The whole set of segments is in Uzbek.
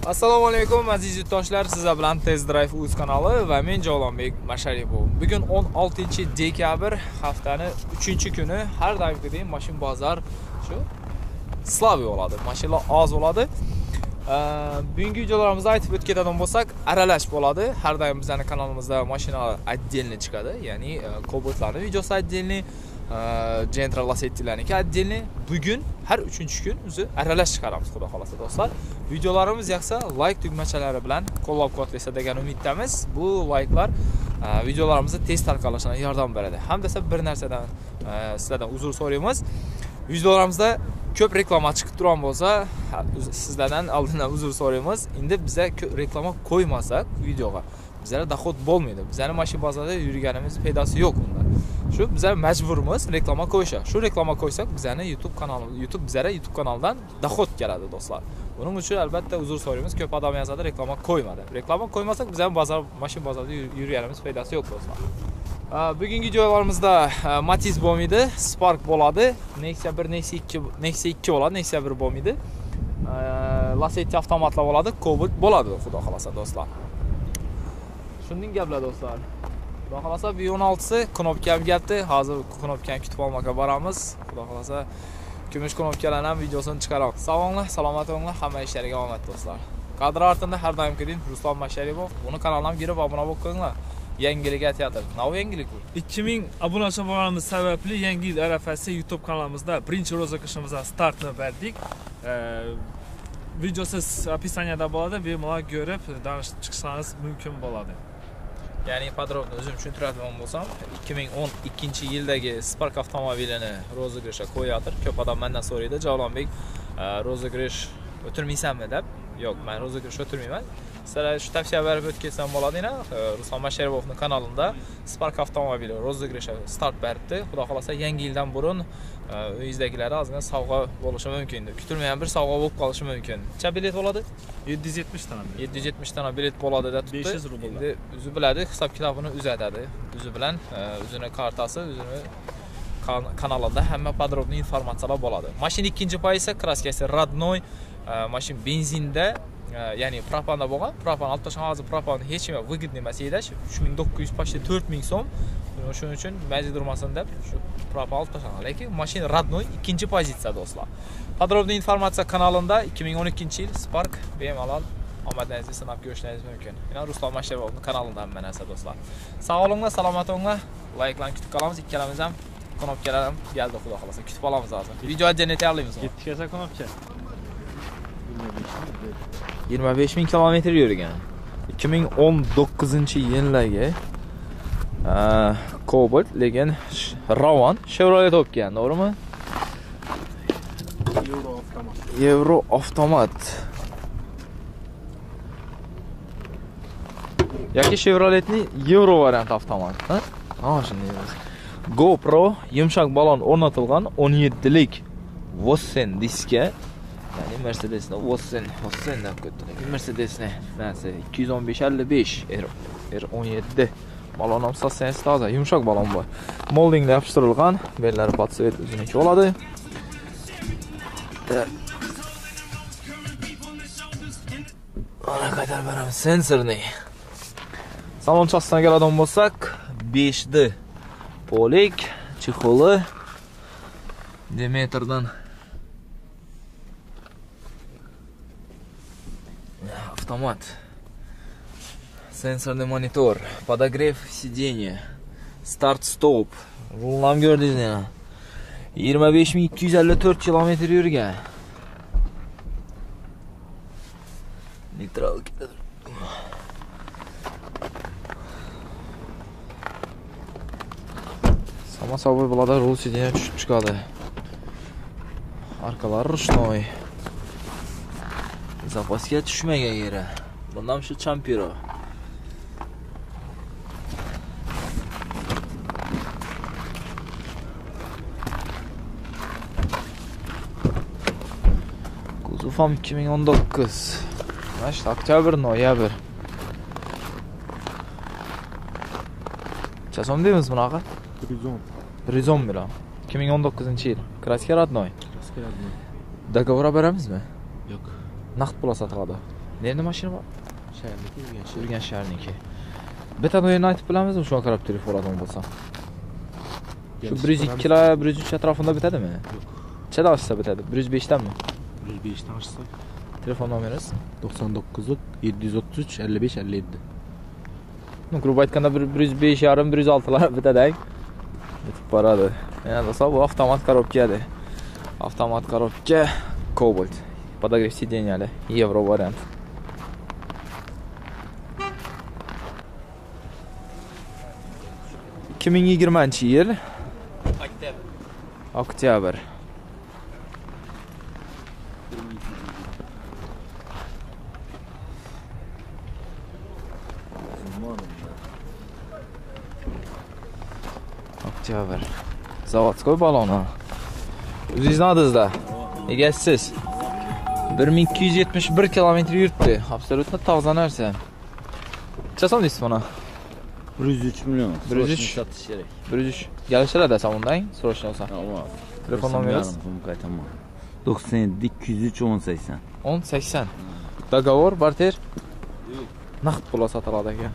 Assalomu alaykum aziz yurtdoshlar, sizlar bilan Test Drive Uz kanali va men Javlonbek Masharipov. Bugun 16-dekabr, haftaning 3-kuni. Har doimgidek mashin bozor shu Slavi bo'ladi. Mashinalar oz bo'ladi. Bugungi videolarimizda aytib o'tgan bo'lsak, aralash bo'ladi. Har doim bizning kanalimizda mashinalar отдельно chiqadi, ya'ni Cobaltlarning videosi отдельный, Gentra Lassetti'larniki отдельный. Bugun har 3-kun o'zi aralash chiqaramiz, xudo xolasa do'stlar. Videolarimiz yoqsa like tugmachalari bilan qo'llab-quvvatlaysa degan umiddamiz. Bu like'lar videolarimizni tez tarqalishına yordam beradi. Hamda bir narsadan sizlardan uzr so'raymiz. Videolarimizda ko'p reklama chiqib turgan bo'lsa, sizlardan oldindan uzr so'raymiz. Endi bizga reklama qo'ymasak videoga bizlar dohod bo'lmaydi. Bizning mashina bozorida yurganimiz foydasi yo'q unda. Shu bizlar majburmiz reklama qo'yishga. Shu reklama qo'ysak bizning YouTube kanalidan dohod keladi do'stlar. Buning uchun albatta uzr so'raymiz. Ko'p odam yozadi reklama qo'ymadi. Reklama qo'ymasak bizning mashina bozorida yurganimiz foydasi yo'q do'stlar. Bugungi videolarimizda Matiz bo'lmaydi, Spark bo'ladi, Nexia 1, Nexia 2 bo'ladi, Nexia 1 bo'lmaydi. Lassetti avtomatlar bo'ladi, Cobalt bo'ladi, xudo xolasa do'stlar. Shunday gaplar do'stlar. Xudo xolasa B16si knopka ham keldi. Hozir knopkani kutib olmoqqa boramiz. Xudo xolasa kumush knopkalarni ham videosini chiqaramiz. Sog'inglar, salomat bo'linglar, hamma ishlariga omad do'stlar. Kadr ortida har doim ko'ring Ruslan Masharipov. Buni kanalga kirib obuna bo'lib qo'yinglar. Yangilik aytayapti. Nima yangilik bu? 2000 obunachi bo'lganimiz sababli yangi yil arafasi YouTube kanalimizda birinchi rozыгрышimizga startni berdik. Videosi описаниеda bo'ladi, bemalol ko'rib, danishib chiqishingiz mumkin bo'ladi. Ya'ni podrobno o'zim tushuntiradigan bo'lsam, 2012-yildagi Spark avtomobilini rozыгрышga qo'yayotir. Ko'p odam mendan so'raydi, Javlonbek, rozыгрыш o'tirmaysanmi deb. Yo'q, men rozыгрыш o'tirmayman. Sizlar shu tavsiya berib o'tkazsam bo'ladi-na. Ruslan Masharipovning kanalida Spark avtomobili rozыгрышga start berdi. Xudo xolasa yangi yildan burun uyingizdagilar ozgina sovg'a bo'lishi mumkin. Kutilmagan bir sovg'a bo'lib qolishi mumkin. Necha bilet bo'ladi? 770 tana. 770 tana bilet bo'ladi deb turibdi. 500 rubl. Endi o'zi biladi, hisob kitobini uzatadi. O'zi bilan o'zining kartasi, o'zining kanalida hamma podrobniy informatsiyalar bo'ladi. Mashina ikkinchi poyi esa kraskasi родной, mashina benzinda, ya'ni propanda bo'lgan. Propan olib tashlab hozir propan hech nima выгодный emas edi. 3900 почти 4000 so'm. Shuning uchun majbur durmasin deb shu propan olib tashlagan. Lekin mashina родной ikkinchi pozitsiya do'stlar. Podrobniy informatsiya kanalida 2012-yil Spark bemalol omadingizni sinab ko'rishingiz mumkin. Yana Ruslan Masharipovning kanalidan hamma narsa do'stlar. Sog' bo'linglar, salomat bo'linglar. Like'larni kutib qolamiz. Ikkalamiz ham knopkalar ham keldi, xudo xolasa. Kutib olamiz hozir. Video atdельно tayyorlaymiz. 7 kasa knopka. 25000 kilometr yurgan. 2019-yildagi Cobalt, lekin Ravon Chevrolet topgan, to'g'rimi? Euro avtomat. Yoki Chevroletning Euro variant avtomat, ha? Shunday emas. GoPro yumshoq balon o'rnatilgan 17lik Vossen diska. Yani Mercedes'ne Vossen deb ketdi. Mercedes'ne nasi 215-55 R17 balon ham sassangiz toza, yumshoq balon bor. Moldingda yopishtirilgan, bellari podsvet o'ziniki bo'ladi. Ana qaytar beramiz sensorni. Salon chastasiga keladigan bo'lsak, 5D polik, chexoli Demeterdan автомат, сенсорный монитор, подогрев сиденья, старт-стоп. Rullam gördünüz ya. 25254 kilometre yurgan. Nitral. Sama собой bo'ladi, rul sиденья tushib chiqadi. Arkalar ruchnoy. Zapasga tushmagan yeri. Bundan shu Champiro. Kuzufam 2019. Mana oktyabr, noyabr. Chasom deymiz bunaqa? 110 bilan. 2019-yil. Kraska родной. Kraska rodnoy. Договор beramizmi? Yo'q. Naqd pul sotiladi. Nerede mashina bor? Shaharniki Urganch shahriniki. Bitta o'yinni aytib bilamizmi? Shu qarab telefon oladigan bo'lsam. Shu 102 lar, 103 atrofida bitadimi? Yo'q. Nechada ochsa bitadi? 105 danmi? 105 dan ochsak Telefon nomeringiz? 99 733 55 57. Grup aytganda 105 yarim 106 lar bitadi. Bitib boradi. Yana do'stlar, bu avtomat korobka edi. Avtomat korobka Cobalt. Подогрев сиденья, евро вариант. Kimin 20-yil? Oktyabr. Oktyabr. Zavodskoy baloni. O'zingizni adingizda. Egasiz. 1271 kilometr yurtdi. Absolutno toza narsa. Necha so'm deysiz buni? 103 million. 103 sotish kerak. 103. Galishtiradi samundan, so'rashni olsa. Telefon nomeringiz? 97 203 1080. 1080. Договор, barter? Yo'q. Naqd pul sotiladi ekan.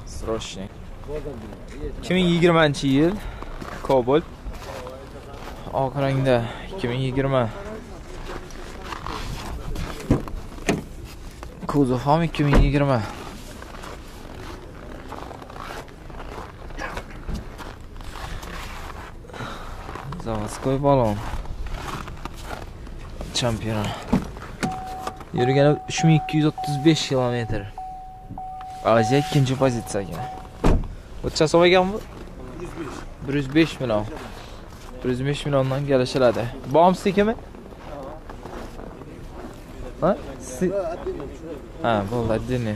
Срочный. 2020-yil Cobalt. Oq rangda 2020. Kuzov ham 2020. Zavodskoy balon. Champion. Yurgani 3235 kilometr. Aziya ikinci pozitsiyaga. O'tcha so'm ekan bu? 105 million. 105 milliondan kelishiladi. Bomsikimi? Ha? Ha, bo'ldi, dinle.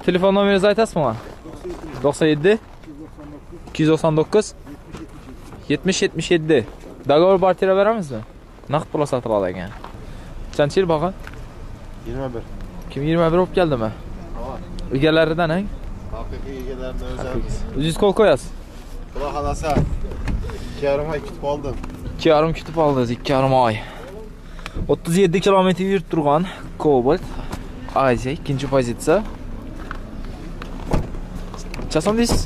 Telefon nomeringizni aytasizmi? 97 299 70 77. Dogovor bartera beramizmi? Naqd pul sotiladi ekan. Qancha yil bo'lgan? 21. Kim 21 olib keldimi? Egalaridan, ha? Haqiqiy egalaridan o'zimiz. O'zingiz qo'l qo'yasiz. Xudo xolasa 2,5 oy kutib oldim. 2,5 kutib oldingiz, 2,5 oy. 37 kilometr yurib turgan Cobalt Aziya ikinchi pozitsiya. Necha so'm deysiz?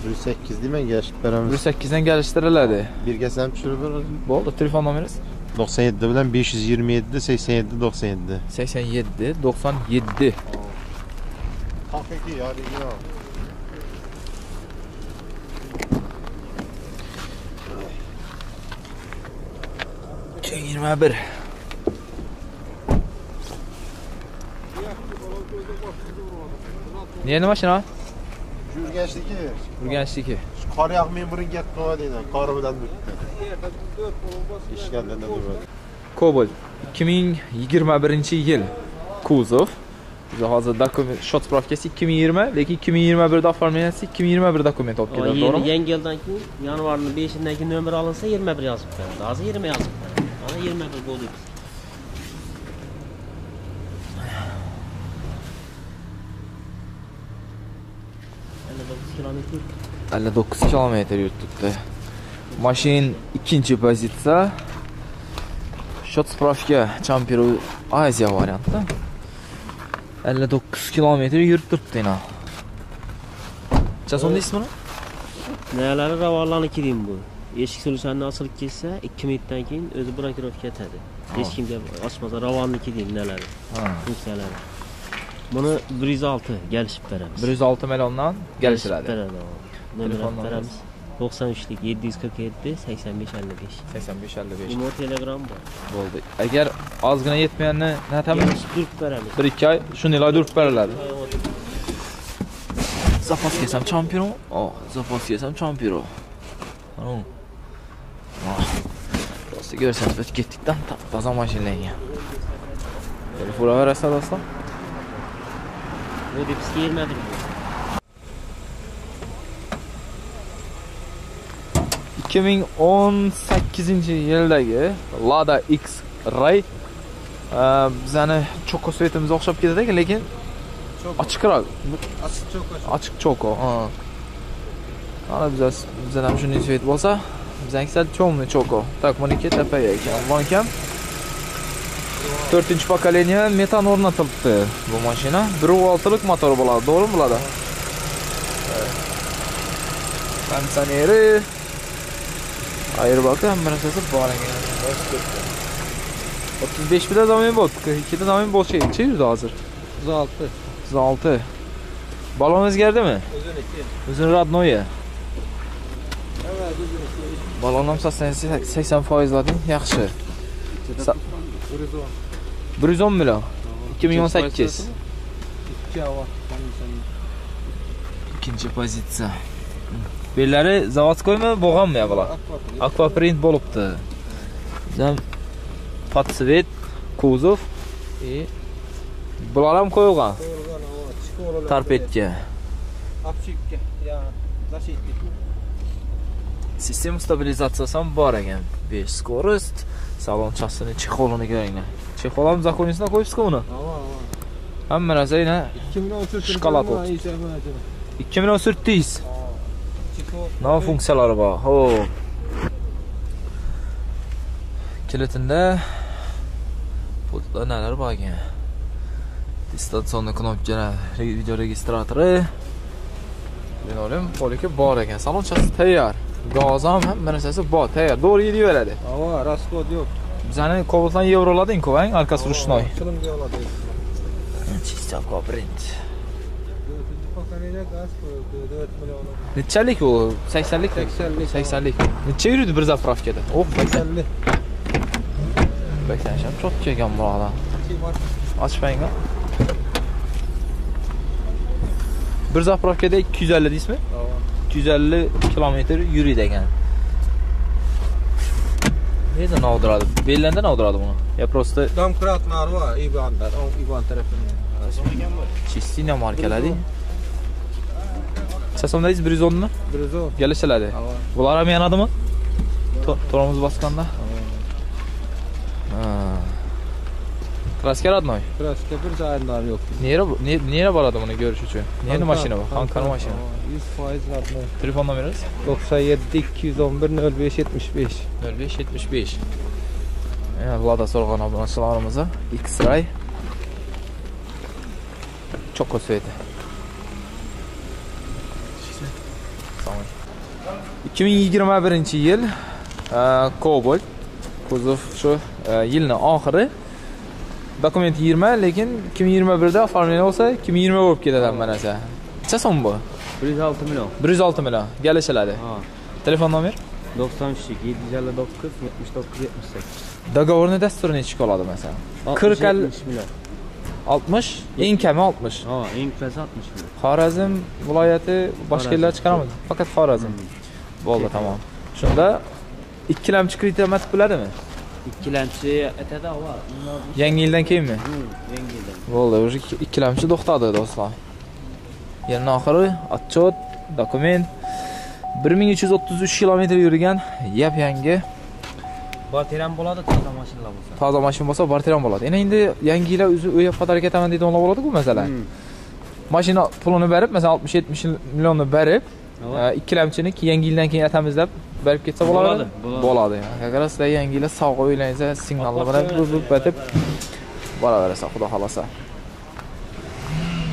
108 deyman, kelishib beramiz. 108 dan kelishtiriladi. Birgasam tushirib beramiz. Bo'ldi, telefon nomeringiz? 97 bilan 527 87 97. 87 97. Haqiqiy original. Cheng 21. Neydi mashina? Urganchniki. Urganchniki. Qor yog'may burun gap qilma deyman. Qori bilan o'tdi. Ishgandan bo'ldi. Cobalt 2021-yil kuzov. Biz hozir dokument shot spravkasi 2020, lekin 2021 da oformlansa 2021 dokument olib keladi, to'g'rimi? Yangi yildan keyin yanvarning 5-dan keyin nomer olinsa 21 yozib beradi. Hozir 20 yozib beradi. Mana 21 bo'ldi. 59 kilometr yurtibdi. Mashin ikinchi pozitsiya. Shot spravka Champion Aziya varianti. 59 kilometr yurib turibdi yana. Necha so'm deysiz buni? Nalari ravollaniki deyim bu. Eshik sulusanni osilib ketsa 2 minutdan keyin o'zi blokirovka etadi. Hech kimga ochmasa ravonniki deyim nalari. Funksiyalari. Buni 106 kelishib beramiz. 106 milliondan kelishiladi. Nomer beramiz. 93lik 747 85 55. 85 55. Imo Telegram bor. Bo'ldi. Agar ozgina yetmaganini natamiz durib beramiz. 1-2 oy shunday durib beriladi. Zaposka ham champion. Zaposka ham champion. Rosti görsangiz o'tib ketdikdan toza mashinalarga. Telefon verasizlar do'stlar. Bu depski 21. – 2018-yildagi Lada X-Ray bizani Choco svetimizga o'xshab ketadi, lekin ochiqroq. Ochiq Choco. Mana bizdan ham shunday svet bo'lsa, bizaniki sal cho'mli Choco. Tak, buniki tapaga ekan. Buniki ham 4-pokoleniya metan o'rnatilibdi bu mashina. 1.6lik motor bo'ladi, to'g'rimi bo'ladi? Konditsioneri Airbag ham narsasi bor ekan. 35 bilan zamin bo'ldi. 2 da zamin bo'lsa, necha yurdi hozir? 36. 36. Balon o'zgardimi? O'zini radnoyi. Balon ham 80% lading, yaxshi. 110 million. 2018. Ikkinchi pozitsiya. Bellari zavodskoymi, bo'lganmi bular? Aquaprint bo'libdi. Bizam podsvet, kuzov bular ham qo'yilgan. Tarpetga. Apchikka, ya, защитник. Sistem stabilizatsiyasi ham bor ekan. 5 skorost, salon chastini chexolini ko'ringlar. Chexol ham zakonisida qo'yibsiz-ku uni? Hamma narsa ina 2014 shkolat. 2400. Nima funksiyalari bor? Xo'p. Kilitinda neler bor ekan? Distansionni knopkalar, video registratori. Linoleum poliki bor ekan. Salon chasti tayyor. Gaz hamma narsasi bor, tayyor. Doğru yediveradi. Ava, rasxod yo'q. Bizani Cobalt yevrolading-ku, arkasi rushnoy. Chilimga oladi. Chista print. Pokoleniya gaz qo'yildi, 4 million. Nechalik u? 80lik? 80lik. Necha yurdi bir zapravkada? Oh, 80lik. Beklanishim çok kelgan bo'ladi. Ochmang-a. Bir zapravkada 250 deysizmi? 250 kilometr yuriydi ekan. Neden avdırады? Bellandan avdırады bunu? Ya просто Domkratlar var, İban'lar, İban tarafından. Чистина markalari. Sasondayız 110 mu? 110. Gelişeladi. Bular ham yanadimi? Tormoz basganda. Kraska radnoy. Kraska bir zaynlar yo'q. Nere boradi buni ko'rish uchun? Neni mashina bu? Qankar mashina. 100% radnoy. Telefon nomeringiz? 97 211 05 75. 05 75. Vlada Sorg'on obunachilarimizga X-Ray Choco sveti. 2021 yil Cobalt kuzov shu yilning oxiri. Dokument 20, lekin 2021 da oformlangan olsa 2020 bo'lib ketadi hamma narsa. Necha so'm bu? 106 million. 106 million. Kelishiladi. Telefon nomer? 93 759 79 78. Договорni dasturi nechga oladi masalan? 40 million. 60, eng kami 60. Ha, eng past 60 million. Xorazm viloyati boshqa yerlar chiqaramiz. Faqat Xorazm. Bo'ldi, tamom. Shunda ikkilamchi kritemat bo'ladimi? Ikkilamchi aytadi, va Yangi yildan keyinmi? Yangi yildan. Bo'ldi, o'sha ikkilamchi to'xtadi do'stlar. Yilning oxiri отчет, dokument 1333 kilometr yurgan yap-yangi Barteram bo'ladi, toza mashinalar bo'lsa. toza mashina bo'lsa barteram bo'ladi. Endi yangi yillar o'zi uy qadar ketaman deydiganlar bo'ladi-ku masalan. Mashina pulini berib, masalan 60-70 millionni berib, ikkilamchini yangi yildan keyin atamiz deb berib ketsa bo'ladi. Bo'ladi. Agar sizlar yangi yilda sog' o'ylaysiz, signallar bilan o'tib boraverasiz, xudo xolasa.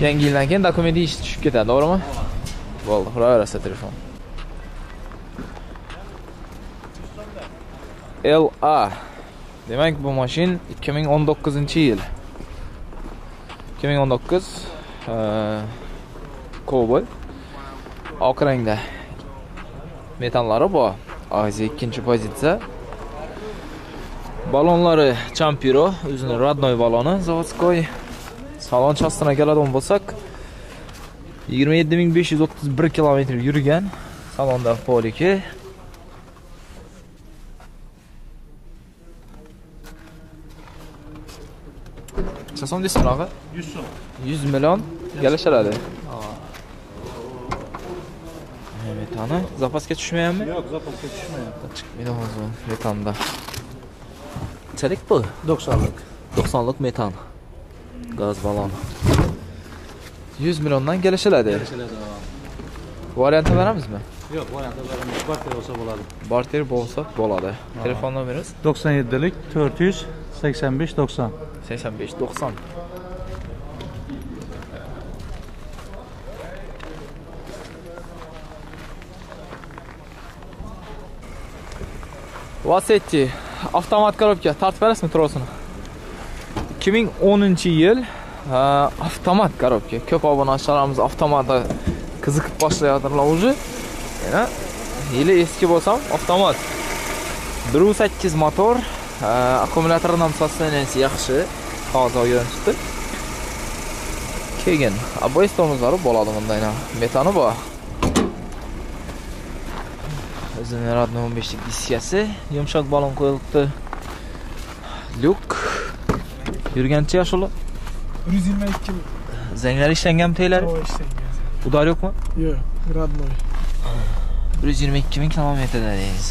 Yangi yildan keyin dokument ish tushib ketadi, to'g'rimi? Bo'ldi, uraverasiz telefon. LA. Demak, bu mashin 2019-yil. 2019 Cobalt oq rangda metanlari bor. Aziz ikkinchi pozitsiya. Balonlari Champiro, o'zini radnoy baloni, zavodskoy. Salon chastına keladigan bo'lsak 27531 kilometr yurgan. Salonda poliki. Sason desam ağa? 100 so'm. 100 million kelishadi. Metani zapaska tushmayapmi? Yo'q, zapaska tushmayapti. Chiqmaydi hozir metanda. Nechalik bu? 90lik. 90lik metan. Gaz balon. 100 milliondan kelishiladi. Variantni beramizmi? Yo'q, variantni beramiz. Barter olsa bo'ladi. Barter bo'lsa bo'ladi. Telefon nomeringiz? 97lik 485 90. 85-90. Lacetti avtomat korobka tartib berasizmi trosini? 2010-yil avtomat korobka. Ko'p obunachilarimiz avtomatga qiziqib boshlayotganlar уже. Yana yili eski bo'lsam avtomat 1.8 motor, akkumulyatorning ham sostenansi yaxshi, toza yo'nalishdi. Keyin ABS tormozlari bo'ladi bunday metani bor. O'zining radno 15 lik diskasi, yumshoq balon qo'yilibdi. Lyuk. Yurgancha yoshli? 122 ming. Zanglar ishlangan teylari? Havo ishlangan. Udar yo'qmi? Yo'q, radnoy. 122 ming kilometrda deysiz.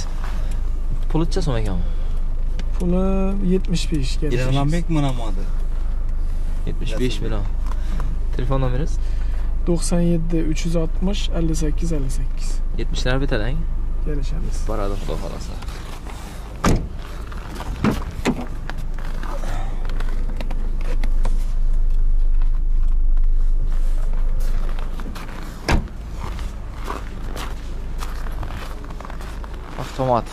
Pulcha so'm ekan. Puli 75 ga. Islambek Munamodi. 75 million. Telefon nomeringiz? 97 360 58 58. 70lar bitadi. Kelishamiz. Boradi, xudo xolasa. Avtomat.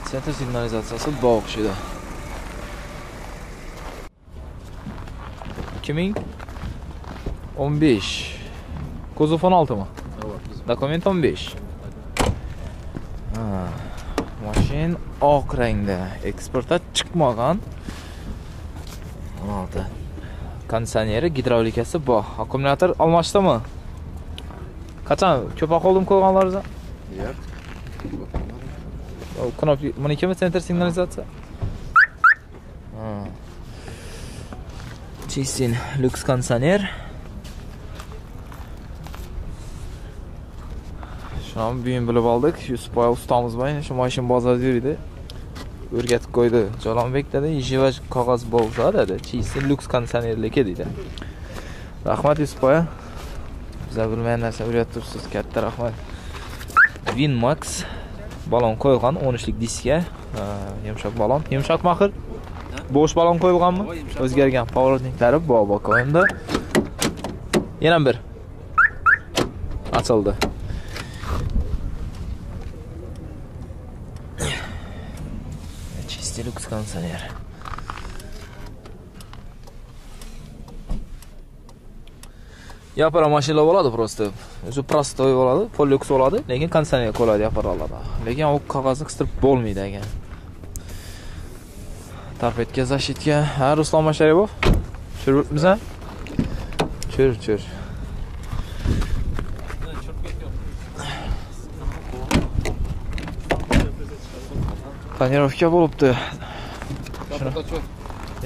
Sentr signalizatsiyasi bor o'xshaydi. 2015. Kuzov 16 mi? Dokument 15. Mashin oq rangda, eksportdan chiqmagan. 16. Konditsioneri, gidravlikasi bor. Akkumulyator almashdimi? Qachon ko'proq oldim qo'yganlaringiz? Yo'q. Knopka, buniki mi sentr signalizatsiya? Chistin Lux konditsioner. Shuni bugun bilib oldik. Yusufboy ustamiz bor, shu mashin bozorda yurdi. O'rgatib qo'ydi. Jalonbek dedi, "Jiva qog'oz bo'lsa" dedi. Chistin Lux konditsionerligi dedi. Rahmat Yusufboy. Biz bilmagan narsa o'rgatibsiz. Katta rahmat. Winmax balon qo'yilgan 13 lik diska, yumshoq balon, yumshoq mahir. Bo'sh balon qo'yilganmi? O'zgargan pavorotniklari bor boqimda. Yana bir ochildi. Чистый люкс кондиционер. Yapara mashina bo'ladi просто. O'zi prostoy bo'ladi, Polux bo'ladi, lekin konditsioner qo'yiladi yaparalarda. Lekin u qog'ozni qistirib bo'lmaydi ekan. Tarpetka, zashitka. Ha, Ruslan Masharipov. Tushiribmiz-a? Chur. Tonirovka bo'libdi.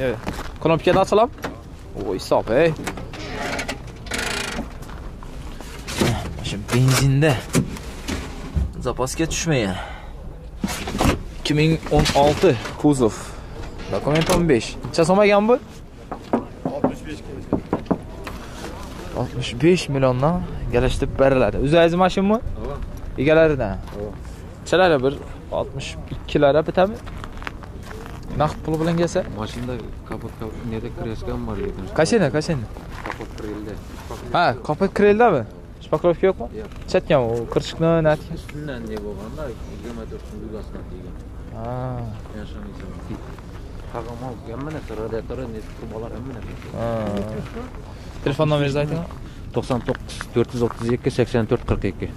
Yo'q. Knopkani ochilib. Voy, hisob, ey. Mashin benzinda. Zapaska tushmagan. 2016 kuzov. Dokument 15. Necha so'm ekan bu? 65 milliondan galashtirib beriladi. O'zingiz mashinmi? Egalaridan. Chalari bir 62 lara bitami? Naqd pul bilan kelsa? Mashinada kapot neda kirayotgan bor edi. Qachon? Kapot kirildi. Ha, kapot kirildimi? Shpaklovka yo'qmi? Yo'q. Chatgan u kirchiqni natga. Ustidan ne bo'lganda 24 dugasdan degan. Ha. Yashamaysan. Qag'amal gammana radiatori netib bolar hammana. Ha. Telefon nomeringizni ayting. 99 432 84 42.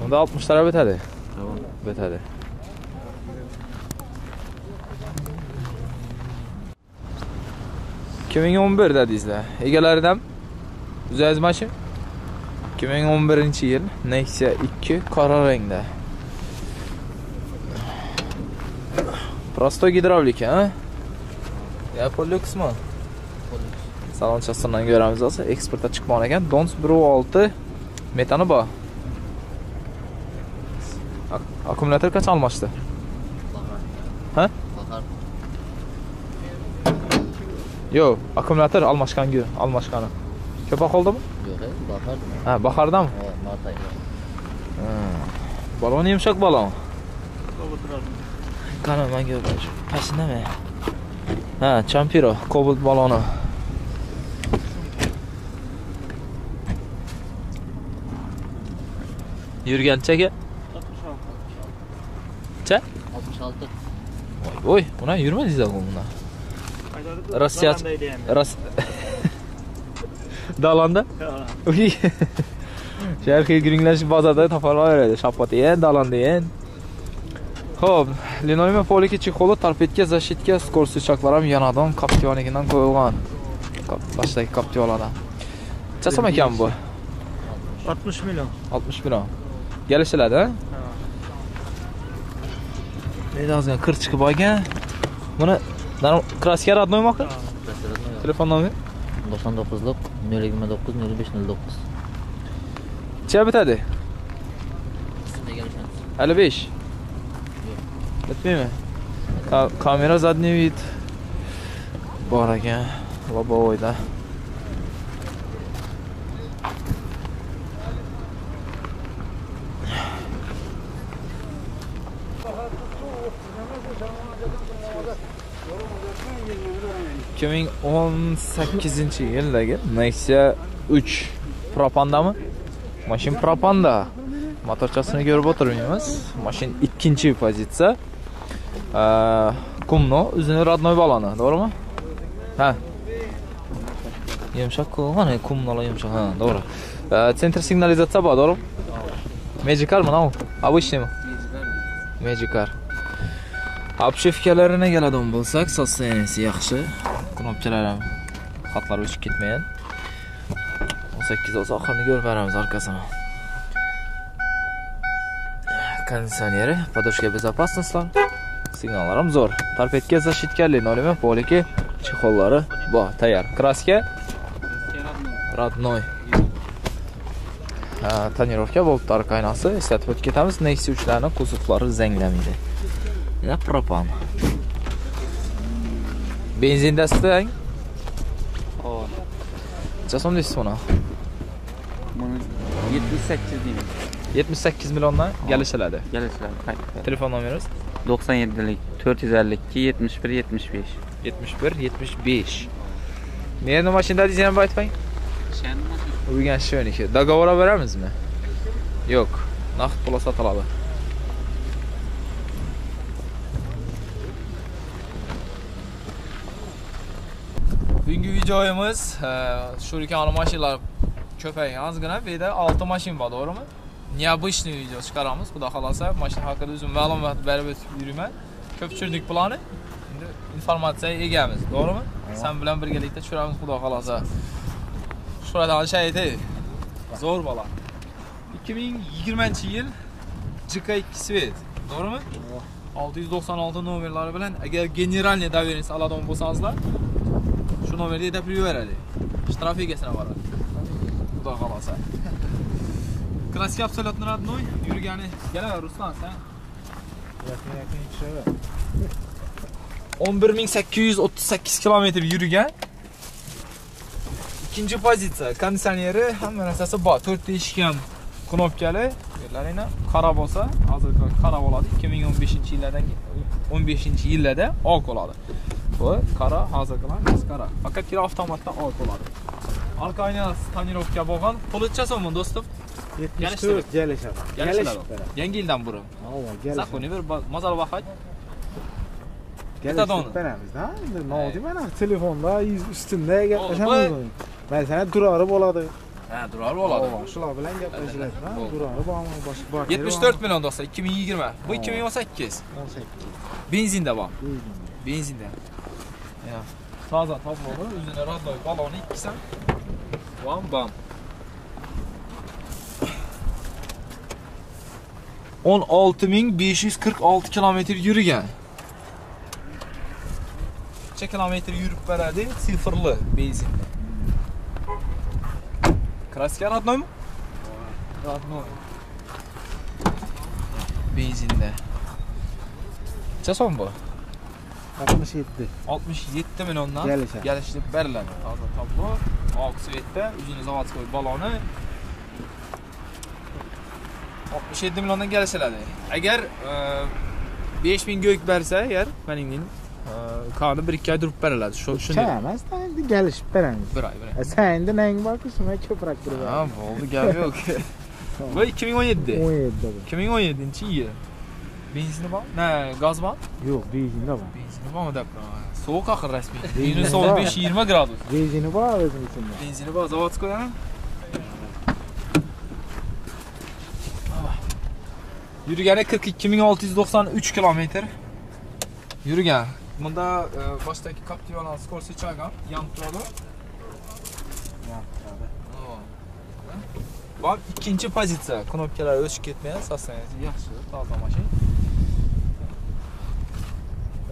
Unda 60 lar bitadi. Tamam. Bitadi. ...2011 dedingizlar. Egalaridan o'zingiz mashin 2011-yil Nexia 2 qora rangda. Prosto gidravlika, ha? Ya Poluxmi? Salon chastondan ko'ramiz olsa, eksportga chiqmoq ekan. Dons 1.6 metani bor. Akkumulyator qancha almashdi? Ha? Yo'q, akkumulyator almashqani. Ko'proq qoldimi? Yo'q, bahorda. Ha, bahordami? Ha, mart oyida. Balon yumshoq balon. Qani menga pashinami? Ha, Champiro, Cobalt baloni. Yurganchaga? 66. 66. Voy, buna yurmadingiz-ku buna. Rossiya Dalanda? Uy. Sharqiy guringlash bozorda topa olaveradi. Shapot degan, dalan degan. Xo'p, linoleum poliki chexoli, torpedka, zashitka, skorsichaklar ham yanadon Captiva'nikidan qo'yilgan. Boshidagi Captiva'lardan. Chasam ekan bu? 60 million. 60 million. Kelishiladi, ha? Ozgina kir chiqib olgan. Buni kraska radnoymi aka? Telefon nomeri? 99lik 029 0509. Necha bitadi? 55. Bitmaymi? Kamera задний вид bor ekan. Lobovoyda. Kimin 18-yildagi Nexia 3 propandami? Mashin propanda. Motorchasini ko'rib o'tirmaymiz. Mashin ikkinchi pozitsiya. Kumno, o'zini radnoy baloni, to'g'rimi? Ha. Yumshoq-ku, mana kumnolar yumshoq. Ha, to'g'ri. Sentr signalizatsiya bor, to'g'rimi? Magicar mana u. Обычныйmi? Magicar. Obshevkalarini keladigan bo'lsak, sostenisi yaxshi. Knopchalar ham xatlar o'chib ketmagan. 18 olsa oxirini ko'rib beramiz orqasini. Konditsioneri, подушка безопасности, signallar ham zo'r. Torpedka zashitka, linoleum poliki chexollari bor, tayyor. Kraska родной. Tonirovka bo'lib tarq aynasi, eslatib o'tib ketamiz. Nexia 3 larning kuzovlari zanglamaydi. Ya propan. Benzindasizmi? Hop. Necha so'm deysiz buni? Buni 78 deyman. 78 milliondan kelishiladi. Kelishiladi. Telefon nomeringiz? 97lik 452 71 75. 71 75. Meni mashinada dizayni aytmang. Uygan shuniki. Dogovor beramizmi? Yo'q. Naqd pul sotiladi. Bugungi videomiz shurikan mashinalar ko'paygan ozgina, bu yerda 6 mashina bor, to'g'rimi? Необычный video chiqaramiz. Xudo xolasa, mashina haqida o'zim ma'lumot berib o'tib yuraman. Ko'p tushirdik plani. Endi informatsiyaga egamiz, to'g'rimi? Sen bilan birgalikda tushiramiz, xudo xolasa. Shuradan shaydi. Zo'r bola. 2020-yil GK2 Svet, to'g'rimi? 696 nomerlari bilan agar generalniy доверенность oladigan bo'lsangizlar, shu nomerga yetkazib yuboradi. Shtraf egasini boradi. Xudo xolasa. Kraska absolutно родной. Yurgani. Kelaver Ruslan sen. Yaqin ishlaver. 11838 kilometr yurgan. Ikkinchi pozitsiya. Konditsioneri hamma narsasi bor. 4 eshik ham knopkali. Yerlaringni qara bo'lsa, hozir qara bo'ladi. 2015-yillardan 15-yillarda oq bo'ladi. Bu qara hozirgilar qara. Faqat avtomatda oq bo'ladi. Orqa oynasi tonirovka bo'lgan. Pulcha so'mmi do'stim? 74 kelishadi. Yangi yildan burun. Saqoni bir mazal vaqt. Kelishib beramiz-da. Endi nodim mana telefonda ustimda gaplashamiz. Men sana durari bo'ladi. Ha, durari bo'ladi. Shular bilan gaplashiladi-da. Durari bormi, boshqa bor. 74 million do'stlar, 2020. Bu 2018. 18. Benzinda bor. Benzinda. Ya, toza to'g'ri, o'zini radnoy baloni ikkisam. Bam. 16546 kilometr yurgan. Necha kilometr yurib beradi? Sifrli benzinda. Kraska radnoymi? Radnoy. Benzinda. Necha so'm bu? 67. 67 milliondan kelishib beriladi. Hozir tablo, oq svetda, o'zini zavodskoy baloni. 67 milliondan kelishiladi. Agar 5000 go'k bersa, agar meningning qani 1-2 oy turib beriladi. Shuni emasda endi kelishib beramiz. Bir oy. Sen endi nang borku, shunga ko'proq turib. Ha, bo'ldi, gap yo'q. Bu 2017. 2017-yil. Benzini bormi? Ne, gaz bormi? Yo'q, benzin bor. Benzini bormi deb. Sovuq axir rasmiy. Minus 15-20 gradus. Benzini bor o'zim ichimda. Benzini bor, zavodskoydan. Yurgani 42693 kilometr. Yurgan. Bunda boshidagi Captiva'ning skorsi chaygan, yonib turadi. Bu ikkinchi pozitsiya. Knopkalar o'chib ketmagan, sostaniyasi yaxshi, toza mashina.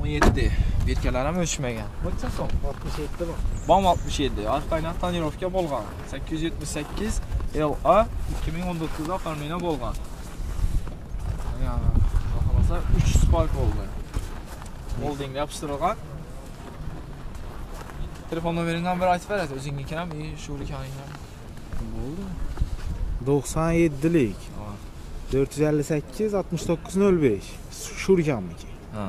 17. Berkalar ham o'chmagan. Necha so'm? 67 bor. Bom 67. Orqadan tonirovka bo'lgan. 878 LA 2019 da farmina bo'lgan. Yani, xohlasa 3 spark bo'ldi. Molding yopishtirilgan. Telefon nomeringizni bir aytib berasiz, o'zingizni ham, shu rikaningizni. Bo'ldi. 97lik. 458 6905. Shurkamniki. Ha.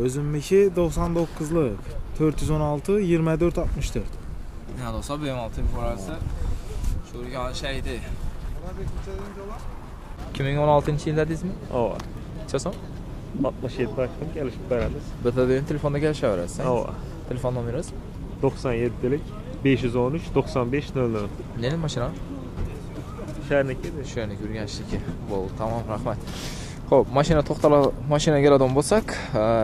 O'zimniki 99lik. 416 24 64. Yani olsa bemalol telefonlarsa shu rikan şeydi. 2016-yil dedingizmi? Ova. Necha 67 baktım gelişip beramiz. Bitta telefonda kelishaverasiz. Ova. Telefon nomeringiz? 97'lik 513 95 00. Neni mashina? Şerniki de. Shuning Urganchniki. Bo'ldi, tamam, rahmat. Xo'p, mashinaga keladigan bo'lsak,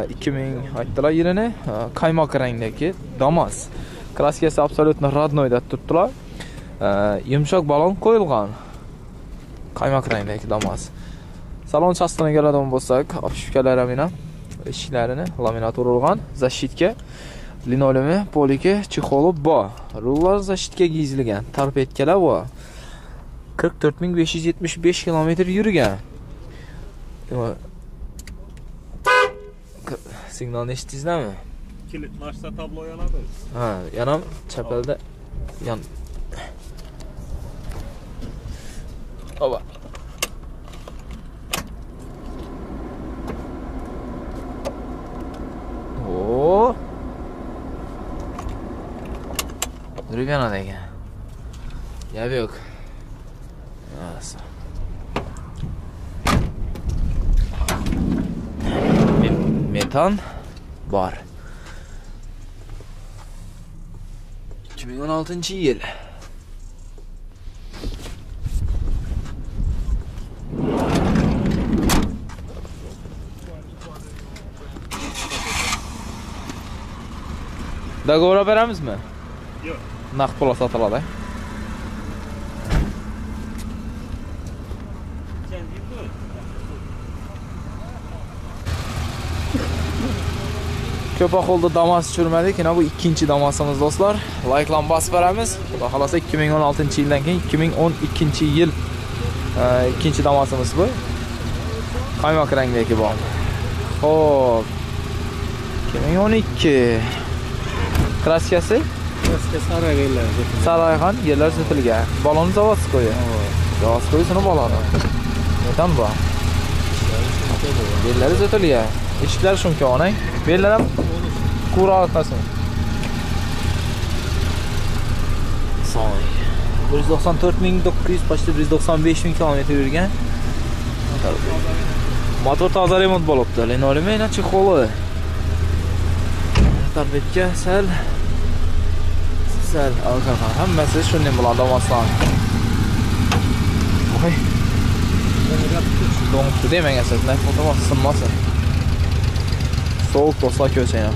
2000 aytdilar yilini, qaymoq rangdagi Damas. Kraskasi absolutno родной deb turibdilar. Yumshoq balon qo'yilgan. Qaymoq rangdagi Damas. Salon chastiniga keladigan bo'lsak, obshivkalari ham eshiklarini laminat urilgan, zashitka, linoleumi, poliki, chexoli bor. Rullar zashitkaga yezilgan, torpedkalar bor. 44575 kilometr yurgan. Signalni eshitdingizmi? Kilit marşda tablo yanadı. Ha, yanam chapalda yan. Oba. Oo. Durgan ekan. Gap yo'q. Metan bor. 2016-yil. Dogovor beramizmi? Yo'q. Naqd pul sotiladi. Ko'p ahvolda Damas tushirmadik. Yana bu ikkinchi Damasimiz do'stlar. Like'lan bosib beramiz. Xudo xolasa 2016-yildan keyin 2012-yil ikkinchi Damasimiz bu. Qaymoq rangdagi bu. Xo'p. 2012 kraskasi saraygan yerlar sotilgan. Balon zavodskoy. Zavodskoy suni baloni. Metan bu. Yerlari sotilgan. Eshiklar shuncha onang. Bellar ham qura orqasin. Soy. 194.900 почти 195.000 kilometr yurgan. Motor toza remont bo'libdi. Linoleum yana chexoli. Torpedka sal alkogol. Hammasi shunday bo'ladi Damasdan. Voy. Do'ngtu demangan sizlar, fotomas sinmasin. Soğuk dostlar köçeğine.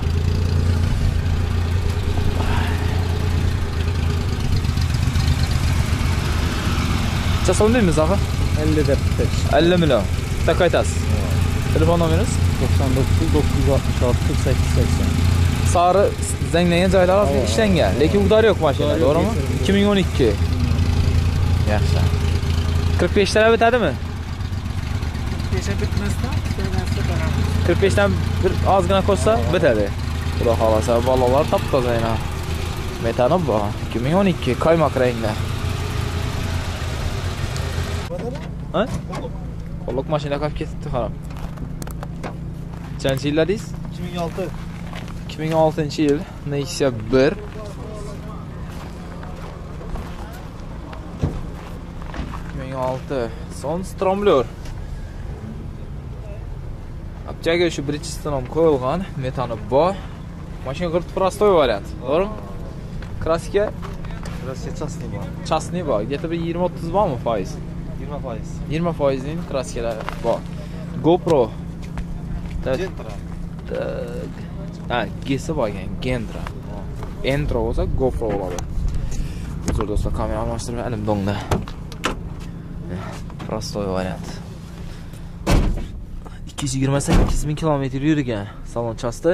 Çasam değil mi Zaha? 50 deb 50 milyon. Tak aytasiz. Telefon nomeringiz? 99 966 48 80. Sarı zanglagan joylar ishlangan, lekin udar yo'q mashina, to'g'rimi? 2012. Yaxshi. 45 talab etadimi? 45 bitmasdan 45dan bir ozgina qo'shsa bitadi. Xudo xolasa balolar top-toza yana. Metani bor. 2012 qaymoq rangda. Ha? Qo'lliq mashina qolib ketibdi qarab. Qancha yilladingiz? 2006. 2006-yil, Nexia 1. Son Stromler. Apchaga shu Bridgestone ham qo'yilgan, metani bor. Mashina g'irt prostoy variant, to'g'rimi? Kraska Chastni bor. chastni bor. Где-то bir 20-30 bormi foiz? 20%. 20% ning kraskalari bor. GoPro. Gentra. Ha, G'si bor ekan, Gentra. Entro bo'lsa GoPro bo'ladi. Hozir do'stlar kamera almashtirib elim dongda. Prostoy variant. 228 ming kilometr yurgan salon chasti.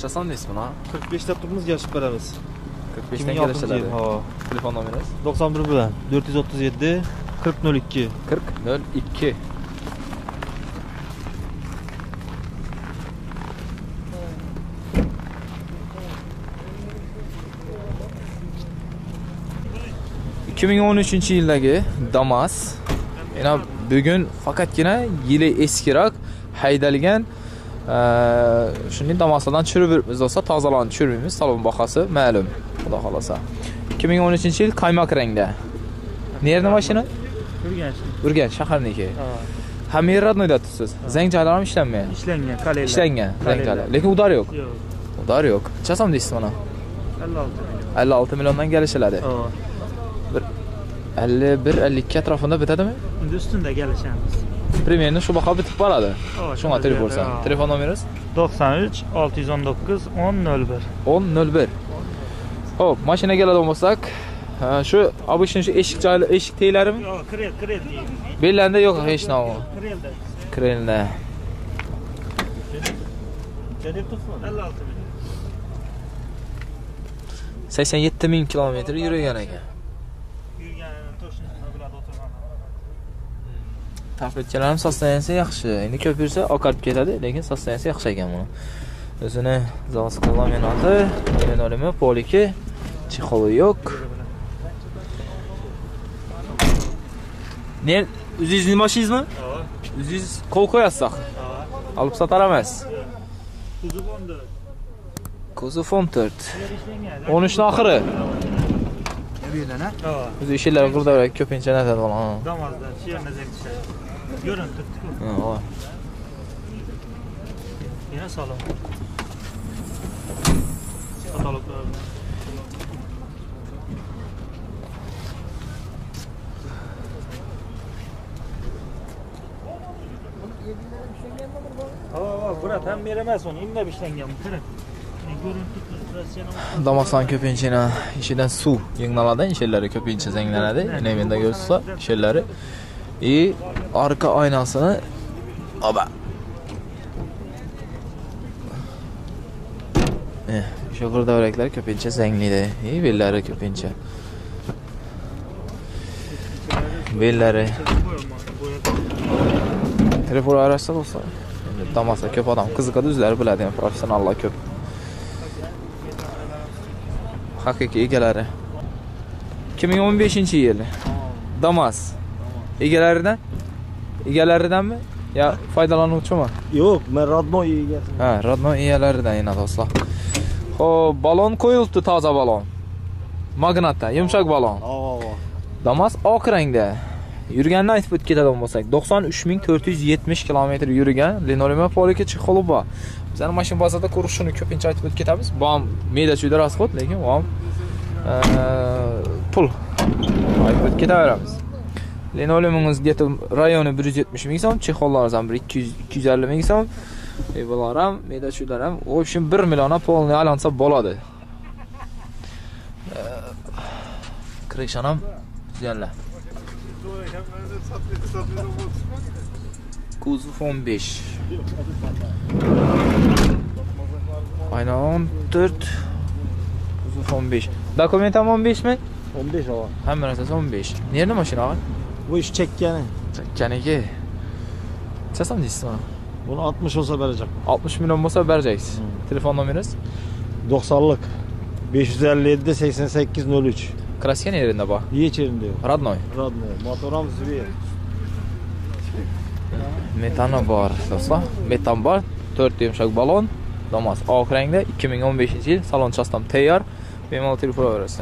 Chasan deysiz buni? 45 ta turibmiz, yashib beramiz. 45 dan kelishadi. Ha. Telefon nomeringiz? 91 bilan 437 4002. 4002. yildagi Damas. Yana bugun faqatgina yili eskiroq haydalgan shunday Damaslardan tushirib yuribmiz do'stlar, tozalanib tushirmaymiz, salon boqasi ma'lum, xudo xolasa. 2013-yil qaymoq rangda. Nerda mashina? Urganch shaharniki. Hamma yer radnoyda tursiz. Zangchalar ham ishlanmaydi. Ishlangan, qalay. Ishlangan zangchalar, lekin udar yo'q. Yo'q. Udar yo'q. Qancha deysiz mana? 56 milliondan kelishiladi. 51-52 atrofida bitadimi? Unda ustunda kelishamiz. Primerni shu baho bitib boradi. Shunga telefon bo'lsa. Telefon nomeringiz? 93 619 1001. 1001. Xo'p, mashinaga keladigan bo'lsak, shu obычный shu eshik teglarimi? Yo'q, krel deydi. Bellanda yo'q hech narsa. Krelda. Krelda. 56 million. 87 ming kilometr yurgan ekan. Tapetchalar sostaniyasi yaxshi. Endi ko'p yursa oqarib ketadi, lekin sostaniyasi yaxshi ekan buni. O'zini zavod laminati, linolemi, poliki, chexoli yo'q. Ne, o'zingiz mashinangizmi? O'zingiz qo'l qo'yasiz. Olib sotar emas. Kuzov 14. 13 ni oxiri. O'zi ishlar qurda ko'pincha natadi bola. Damazda, sherna zakishadi. Görün tuttuk. Ha. Yine salon. Kataloglar. Burat hem veremez onu. İnme bişlengen bu kırık. Damasdan ko'pincha ishidan suv yig'iladi, ishlari ko'pincha zanglanadi. Yana menda ko'rsa, ishlari arka oynasini oba. Shu g'irdavuraklar ko'pincha zanglaydi. Bellari ko'pincha. Bellari. Telefon arasida bo'lsa, Damasda ko'p odam qiziqadi, o'zlari biladi, professionallar ko'p. Haqiqiy egalari. 2015-yil. Damas. Egalaridanmi? Ya foydalanuvchimi? Yo'q, men Radnoy egasiman. Ha, Radnoy egalaridan yana do'stlar. Xo'p, balon qo'yilibdi, toza balon. Magnatda, yumshoq balon. Damas oq rangda. Yurganini aytib o'tib ketadigan bo'lsak, 93470 kilometr yurgan, linolem poliki chexoli bor. Bizning mashina bozorda ko'rishini ko'pincha aytib o'tib ketamiz. Bu ham me'da-chuyda rasxod, lekin bu ham pul. Aytib o'tib ketaveramiz. Linolemingiz где-то rayoni 170 ming so'm, chexollaringiz ham 250 ming so'm. Bular ham me'da-chuydalar ham, в общем 1 million polni aylansa bo'ladi. Krishon ham tuzganlar. Kuzov 15. Aynen 14. Kuzov 15. Dokument ham 15 mi? 15 ava. Hamma narsasi 15. Nerede mashina? Bu ish chekkani. Chekkaniki. Chasam deysiz bana? Bunu 60 olsa verecek. 60 milyon bo'lsa bereceksiz. Telefon nomeringiz? 90'lık. 557 88 03. Kraska nerede bu? Yeç yerinde yok. Radnoy. Родной. Motoram Zvier. Metano bor do'stlar. Metan bor. 4 yumshoq balon. Damas oq rangda 2015-yil salon chastam tayyor. Bemalol telefon uraverasiz.